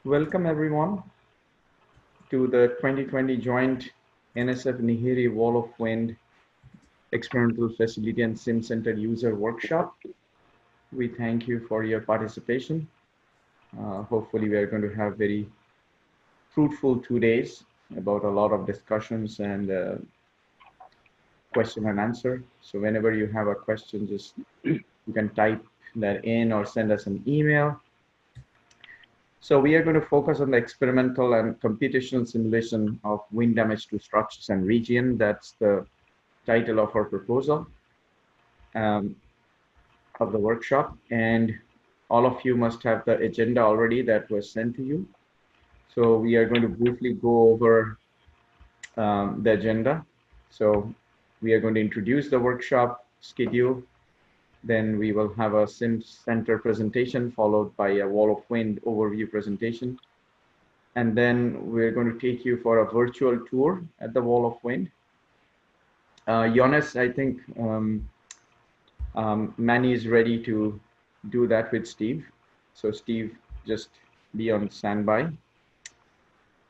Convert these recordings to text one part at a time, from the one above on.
Welcome everyone to the 2020 joint NSF NHERI Wall of Wind Experimental Facility and SimCenter User Workshop. We thank you for your participation. Hopefully we are going to have very fruitful 2 days about a lot of discussions and question and answer. So whenever you have a question, just you can type that in or send us an email. So we are going to focus on the experimental and computational simulation of wind damage to structures and region. That's the title of our proposal of the workshop. And all of you must have the agenda already that was sent to you. So we are going to briefly go over the agenda. So we are going to introduce the workshop schedule. Then we will have a SimCenter presentation followed by a Wall of Wind overview presentation. And then we're going to take you for a virtual tour at the Wall of Wind. Jonas, I think Manny is ready to do that with Steve. So Steve, just be on standby.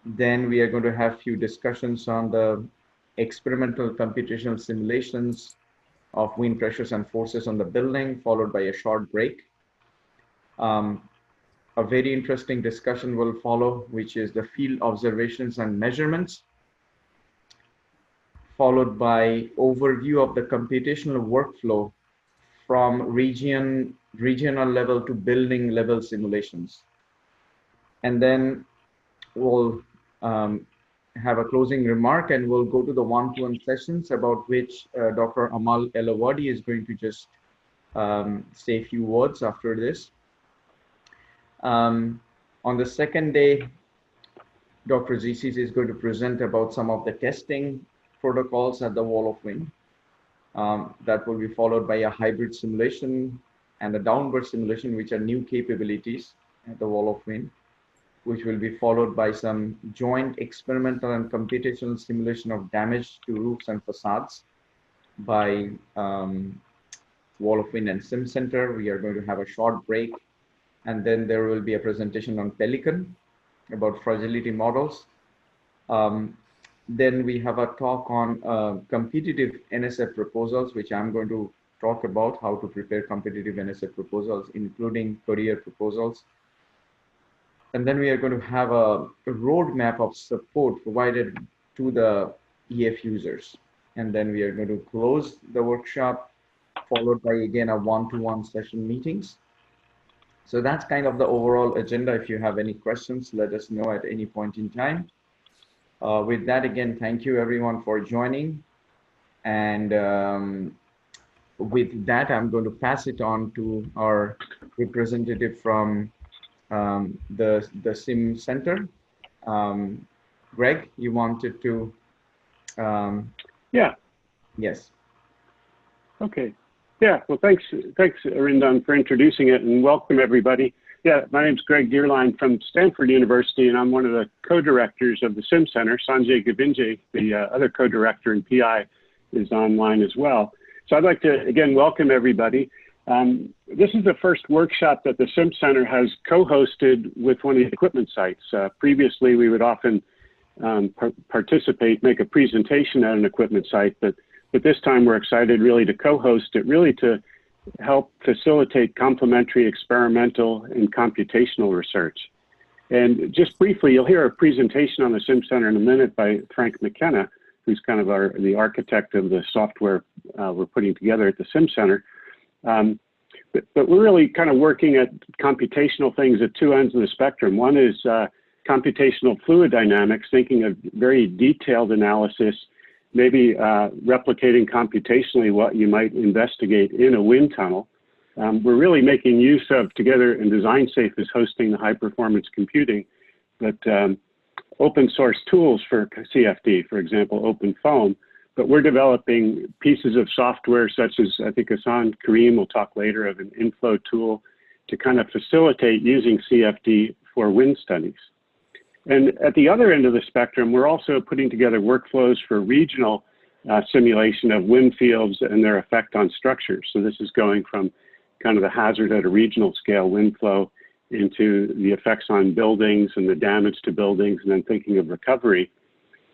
Then we are going to have a few discussions on the experimental computational simulations of wind pressures and forces on the building, followed by a short break. A very interesting discussion will follow, which is the field observations and measurements, followed by overview of the computational workflow from regional level to building level simulations. And then we'll have a closing remark, and we'll go to the one-to-one sessions, about which Dr. Amal Elawadi is going to just say a few words after this. On the second day, Dr. Zisis is going to present about some of the testing protocols at the Wall of Wind. That will be followed by a hybrid simulation and a downward simulation, which are new capabilities at the Wall of Wind, which will be followed by some joint experimental and computational simulation of damage to roofs and facades by Wall of Wind and SimCenter. We are going to have a short break, and then there will be a presentation on Pelican about fragility models. Then we have a talk on competitive NSF proposals, which I'm going to talk about how to prepare competitive NSF proposals, including career proposals. And then we are going to have a roadmap of support provided to the EF users. And then we are going to close the workshop, followed by, again, a one-to-one session meetings. So that's kind of the overall agenda. If you have any questions, let us know at any point in time. With that, again, thank you everyone for joining. And with that, I'm going to pass it on to our representative from the SimCenter. Greg, you wanted to? Yeah. Yes. Okay. Yeah. Well, thanks, Arindan, for introducing it, and welcome everybody. Yeah, my name's Greg Deerline from Stanford University, and I'm one of the co-directors of the SimCenter. Sanjay Govinday, the other co-director and PI, is online as well. So I'd like to again welcome everybody. This is the first workshop that the SimCenter has co-hosted with one of the equipment sites. Previously, we would often participate, make a presentation at an equipment site, but this time we're excited really to co-host it, really to help facilitate complementary experimental and computational research. And just briefly, you'll hear a presentation on the SimCenter in a minute by Frank McKenna, who's kind of the architect of the software we're putting together at the SimCenter. But we're really kind of working at computational things at two ends of the spectrum. One is computational fluid dynamics, thinking of very detailed analysis, maybe replicating computationally what you might investigate in a wind tunnel. We're really making use of, together, and DesignSafe is hosting the high performance computing, but open source tools for CFD, for example, OpenFOAM. But we're developing pieces of software such as, I think Hassan Kareem will talk later, of an inflow tool to kind of facilitate using CFD for wind studies. And at the other end of the spectrum, we're also putting together workflows for regional simulation of wind fields and their effect on structures. So this is going from kind of the hazard at a regional scale wind flow into the effects on buildings and the damage to buildings, and then thinking of recovery.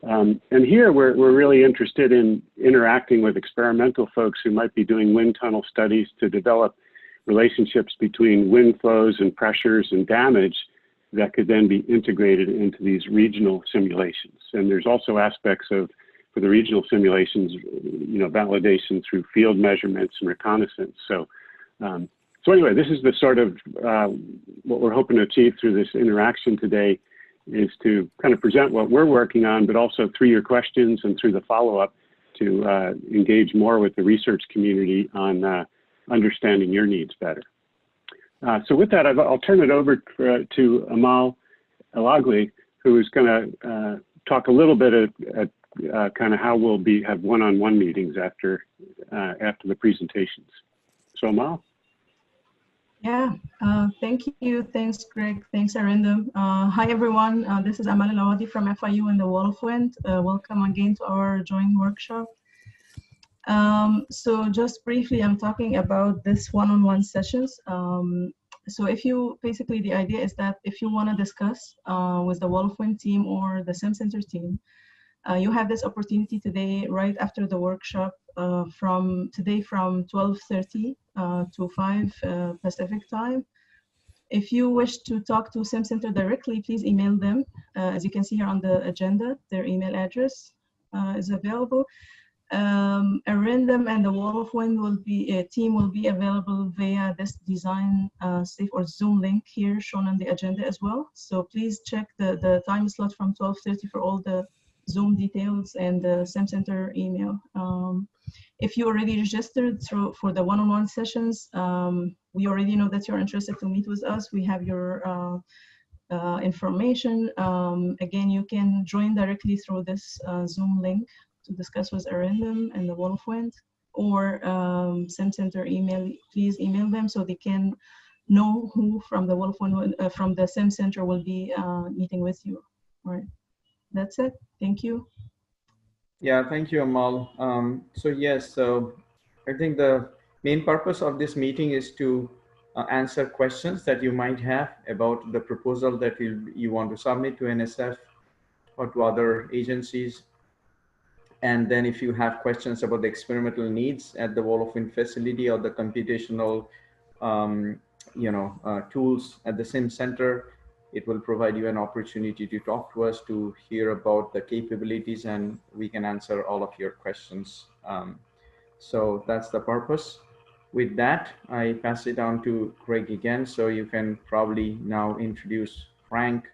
And here we're really interested in interacting with experimental folks who might be doing wind tunnel studies to develop relationships between wind flows and pressures and damage that could then be integrated into these regional simulations. And there's also aspects of, for the regional simulations, validation through field measurements and reconnaissance. So anyway, this is the sort of what we're hoping to achieve through this interaction today, is to kind of present what we're working on, but also through your questions and through the follow-up to engage more with the research community on understanding your needs better. So with that, I'll turn it over to Amal Elagli, who is going to talk a little bit at kind of how we'll have one-on-one meetings after the presentations. So Amal. Yeah, thank you. Thanks, Greg. Thanks, Arindam. Hi, everyone. This is Amal Elawadi from FIU in the Wall of Wind. Welcome again to our joint workshop. So just briefly, I'm talking about this one-on-one sessions. So basically the idea is that if you want to discuss with the Wall of Wind team or the SimCenter team, you have this opportunity today, right after the workshop, from 12:30 to 5 Pacific time. If you wish to talk to SimCenter directly, please email them. As you can see here on the agenda, their email address is available. Arindam and the Wall of Wind team will be available via this design safe or Zoom link here shown on the agenda as well. So please check the time slot from 12:30 for all the Zoom details and the SimCenter email. If you already registered for the one-on-one sessions, we already know that you're interested to meet with us. We have your information. Again, you can join directly through this Zoom link to discuss with Arindam and the Wall of Wind, or SimCenter email. Please email them so they can know who from the Wall of Wind, from the SimCenter will be meeting with you. All right, that's it. Thank you. Yeah, thank you, Amal. So I think the main purpose of this meeting is to answer questions that you might have about the proposal that you want to submit to NSF or to other agencies. And then if you have questions about the experimental needs at the Wall of Wind facility or the computational tools at the SimCenter, it will provide you an opportunity to talk to us, to hear about the capabilities, and we can answer all of your questions. So that's the purpose. With that, I pass it on to Greg again, so you can probably now introduce Frank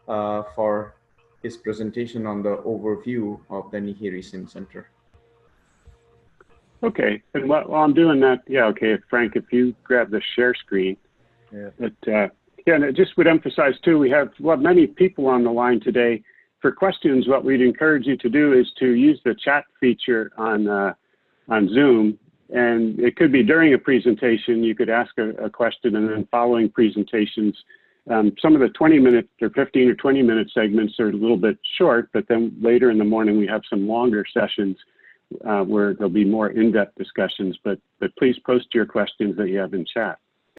for his presentation on the overview of the NHERI SimCenter. Okay, and while I'm doing that, yeah, okay, Frank, if you grab the share screen. Yeah. Yeah, and it just would emphasize too, we have many people on the line today. For questions, what we'd encourage you to do is to use the chat feature on Zoom, and it could be during a presentation. You could ask a question, and then following presentations, some of the 20-minute or 15 or 20-minute segments are a little bit short, but then later in the morning we have some longer sessions where there'll be more in-depth discussions. But please post your questions that you have in chat.